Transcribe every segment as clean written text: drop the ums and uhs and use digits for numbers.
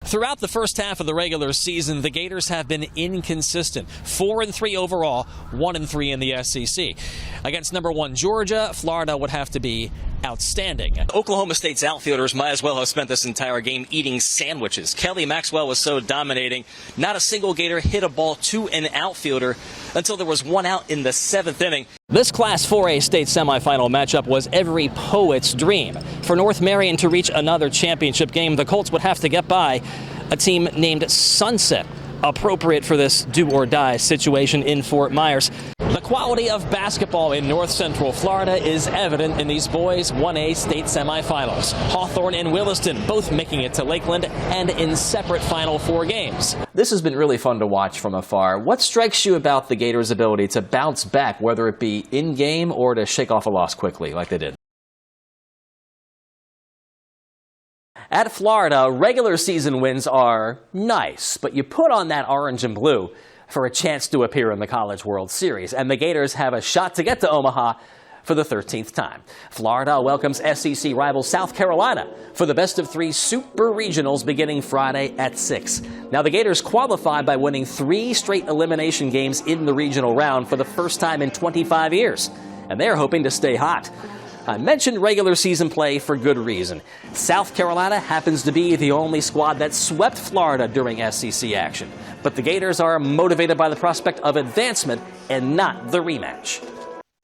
Throughout the first half of the regular season, the Gators have been inconsistent. 4-3 overall, 1-3 in the SEC. Against number 1 Georgia, Florida would have to be outstanding. Oklahoma State's outfielders might as well have spent this entire game eating sandwiches. Kelly Maxwell was so dominating. Not a single Gator hit a ball to an outfielder until there was one out in the 7th inning. This Class 4A state semifinal matchup was every poet's dream. For North Marion to reach another championship game, the Colts would have to get by a team named Sunset, appropriate for this do-or-die situation in Fort Myers. The quality of basketball in North Central Florida is evident in these boys' 1A state semifinals. Hawthorne and Williston both making it to Lakeland and in separate Final Four games. This has been really fun to watch from afar. What strikes you about the Gators' ability to bounce back, whether it be in-game or to shake off a loss quickly like they did? At Florida, regular season wins are nice, but you put on that orange and blue for a chance to appear in the College World Series, and the Gators have a shot to get to Omaha for the 13th time. Florida welcomes SEC rival South Carolina for the best-of-3 Super Regionals beginning Friday at 6. Now, the Gators qualified by winning 3 straight elimination games in the regional round for the first time in 25 years, and they're hoping to stay hot. I mentioned regular season play for good reason. South Carolina happens to be the only squad that swept Florida during SEC action. But the Gators are motivated by the prospect of advancement and not the rematch.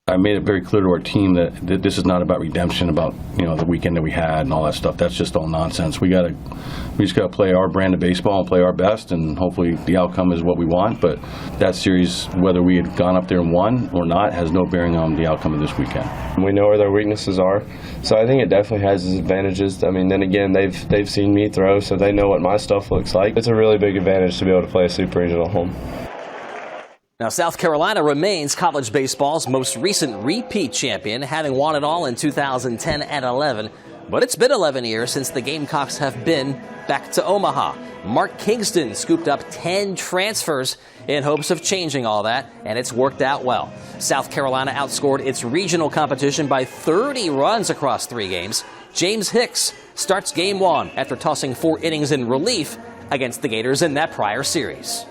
I made it very clear to our team that this is not about redemption, about the weekend that we had and all that stuff. That's just all nonsense. We just got to play our brand of baseball and play our best, and hopefully the outcome is what we want. But that series, whether we had gone up there and won or not, has no bearing on the outcome of this weekend. We know where their weaknesses are, so I think it definitely has its advantages. I mean, then again, they've seen me throw, so they know what my stuff looks like. It's a really big advantage to be able to play a super regional home. Now, South Carolina remains college baseball's most recent repeat champion, having won it all in 2010 and 11. But it's been 11 years since the Gamecocks have been back to Omaha. Mark Kingston scooped up 10 transfers in hopes of changing all that, and it's worked out well. South Carolina outscored its regional competition by 30 runs across 3 games. James Hicks starts Game 1 after tossing 4 innings in relief against the Gators in that prior series.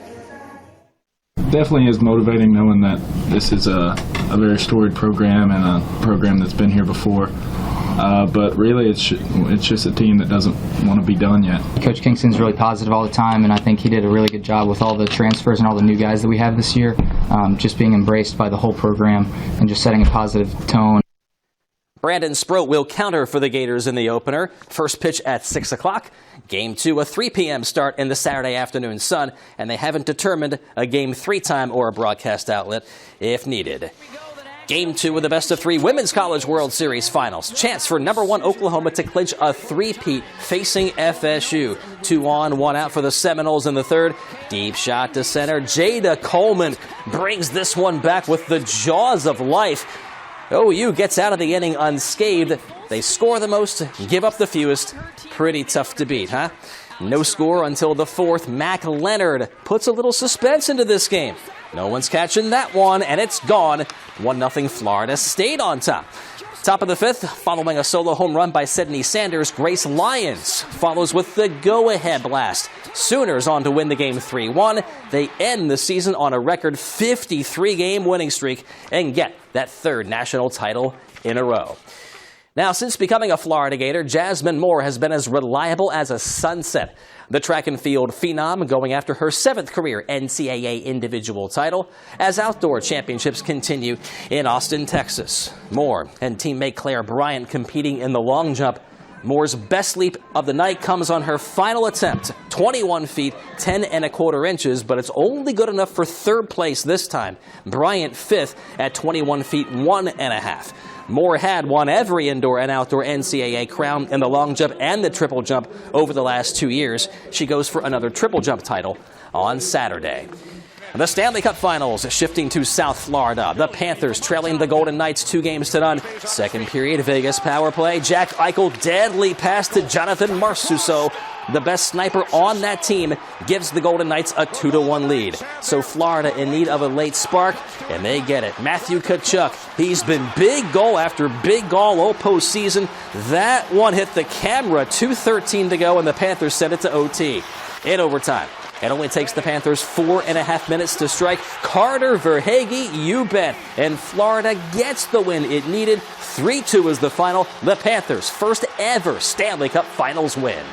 Definitely is motivating knowing that this is a very storied program and a program that's been here before. But really, it's just a team that doesn't want to be done yet. Coach Kingston's really positive all the time, and I think he did a really good job with all the transfers and all the new guys that we have this year, just being embraced by the whole program and just setting a positive tone. Brandon Sproat will counter for the Gators in the opener. First pitch at 6 o'clock. Game 2, a 3 p.m. start in the Saturday afternoon sun, and they haven't determined a Game 3 time or a broadcast outlet if needed. Game 2 of the best-of-3 Women's College World Series Finals. Chance for number 1 Oklahoma to clinch a three-peat facing FSU. 2 on, 1 out for the Seminoles in the third. Deep shot to center. Jada Coleman brings this one back with the jaws of life. OU gets out of the inning unscathed. They score the most, give up the fewest. Pretty tough to beat, huh? No score until the 4th. Mac Leonard puts a little suspense into this game. No one's catching that one, and it's gone. 1-0 Florida State on top. Top of the 5th, following a solo home run by Sydney Sanders, Grace Lyons follows with the go-ahead blast. Sooners on to win the game 3-1. They end the season on a record 53-game winning streak and get that 3rd national title in a row. Now, since becoming a Florida Gator, Jasmine Moore has been as reliable as a sunset. The track and field phenom going after her 7th career NCAA individual title as outdoor championships continue in Austin, Texas. Moore and teammate Claire Bryant competing in the long jump. Moore's best leap of the night comes on her final attempt, 21 feet, 10 1/4 inches, but it's only good enough for 3rd place this time. Bryant 5th at 21 feet, 1 1/2. Moore had won every indoor and outdoor NCAA crown in the long jump and the triple jump over the last 2 years. She goes for another triple jump title on Saturday. The Stanley Cup Finals shifting to South Florida. The Panthers trailing the Golden Knights 2-0. Second period, Vegas power play. Jack Eichel deadly pass to Jonathan Marchessault. The best sniper on that team gives the Golden Knights a 2-1 lead. So Florida in need of a late spark, and they get it. Matthew Tkachuk, he's been big goal after big goal all postseason. That one hit the camera, 2:13 to go, and the Panthers sent it to OT. In overtime, it only takes the Panthers 4.5 minutes to strike. Carter Verhaeghe, you bet. And Florida gets the win it needed. 3-2 is the final. The Panthers' first ever Stanley Cup Finals win.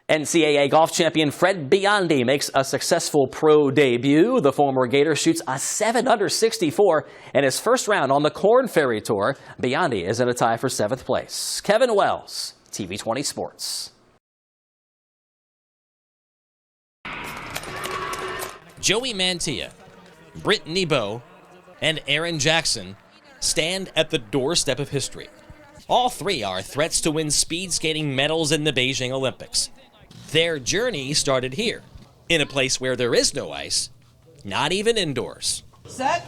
NCAA golf champion Fred Biondi makes a successful pro debut. The former Gator shoots a 7 under 64 in his first round on the Korn Ferry Tour. Biondi is in a tie for 7th place. Kevin Wells, TV 20 Sports. Joey Mantilla, Brittany Bowe, and Aaron Jackson stand at the doorstep of history. All three are threats to win speed skating medals in the Beijing Olympics. Their journey started here, in a place where there is no ice, not even indoors. Set.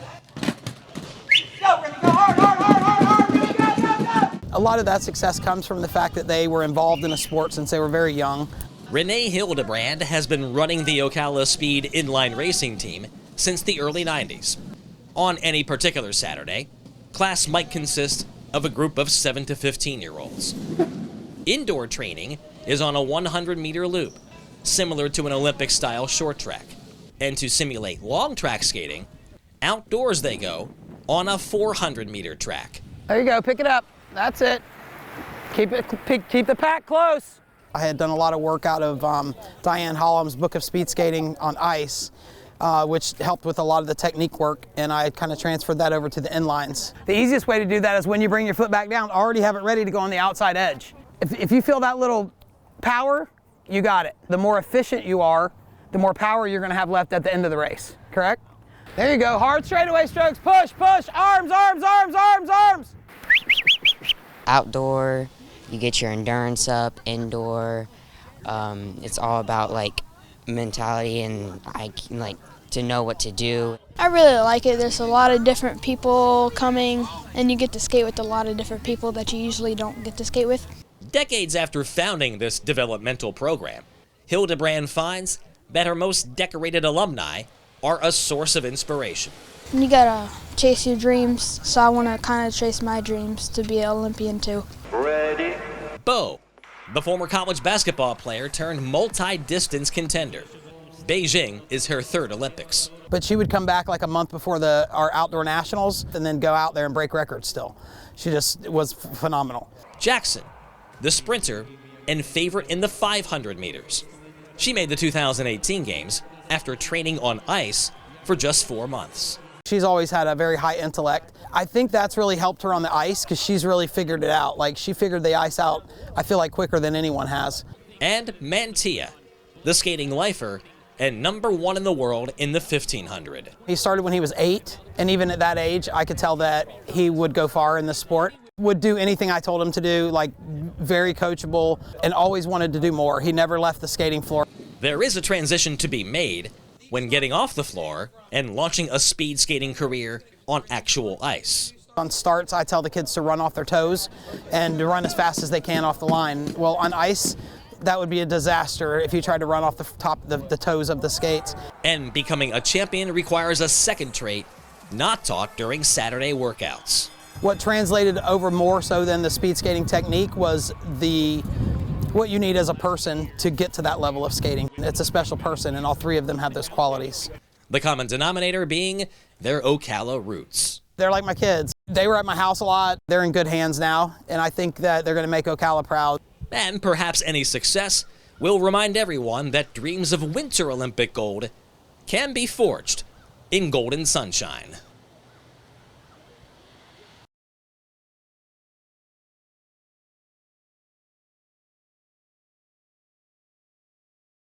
Go, Brittany, go hard, Brittany, go. A lot of that success comes from the fact that they were involved in a sport since they were very young. Renee Hildebrand has been running the Ocala Speed inline racing team since the early 90s. On any particular Saturday, class might consist of a group of 7 to 15-year-olds. Indoor training is on a 100-meter loop, similar to an Olympic-style short track. And to simulate long track skating, outdoors they go on a 400-meter track. There you go, pick it up. That's it. Keep the pack close. I had done a lot of work out of Diane Holland's book of speed skating on ice, which helped with a lot of the technique work, and I kind of transferred that over to the inlines. The easiest way to do that is when you bring your foot back down, already have it ready to go on the outside edge. If you feel that little power, you got it. The more efficient you are, the more power you're going to have left at the end of the race, correct? There you go, hard straightaway strokes, push, push, arms, arms, arms, arms, arms. Outdoor, you get your endurance up. Indoor, it's all about like mentality and like to know what to do. I really like it. There's a lot of different people coming, and you get to skate with a lot of different people that you usually don't get to skate with. Decades after founding this developmental program, Hildebrand finds that her most decorated alumni are a source of inspiration. And you gotta chase your dreams, so I want to kind of chase my dreams to be an Olympian too. Ready? Bowe, the former college basketball player turned multi-distance contender. Beijing is her third Olympics. But she would come back like a month before our outdoor nationals and then go out there and break records still. She just was phenomenal. Jackson, the sprinter and favorite in the 500 meters. She made the 2018 games after training on ice for just 4 months. She's always had a very high intellect. I think that's really helped her on the ice because she's really figured it out. Like, she figured the ice out, I feel like, quicker than anyone has. And Mantilla, the skating lifer and #1 in the world in the 1500. He started when he was 8, and even at that age, I could tell that he would go far in the sport. Would do anything I told him to do, like very coachable, and always wanted to do more. He never left the skating floor. There is a transition to be made when getting off the floor and launching a speed skating career on actual ice. On starts, I tell the kids to run off their toes and to run as fast as they can off the line. Well, on ice, that would be a disaster if you tried to run off the top, the toes of the skates. And becoming a champion requires a second trait not taught during Saturday workouts. What translated over more so than the speed skating technique was what you need as a person to get to that level of skating. It's a special person, and all three of them have those qualities. The common denominator being their Ocala roots. They're like my kids. They were at my house a lot. They're in good hands now, and I think that they're going to make Ocala proud. And perhaps any success will remind everyone that dreams of Winter Olympic gold can be forged in golden sunshine.